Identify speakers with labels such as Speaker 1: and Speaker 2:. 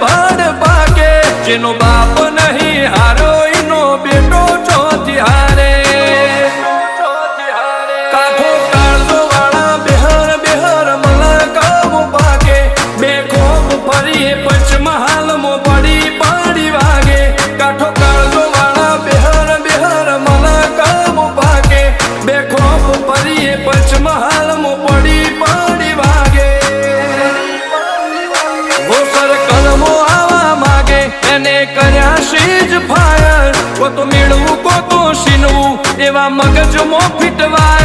Speaker 1: ભાડ ભાગે જેનો બાપ નહીં હારો એનો બેટો ચોથી હારે કાઠો કાળજો વાળા બેહર બેહર મલકાવ ભાગે બે ખોપ ફરીએ પંચમહાલ મો પડી પાડી વાગે કાઠો કાળજો વાળા બેહર બેહર મલકાવ ભાગે બે ખોપ ફરીએ પંચમહાલ મો પડી પાડી વાગે ઘોસર કલમો આવા માગે એને કર્યા શીજ ફાયર કો તો મેળવું કો તો શીનવું એવા મગજમો ફીટવાય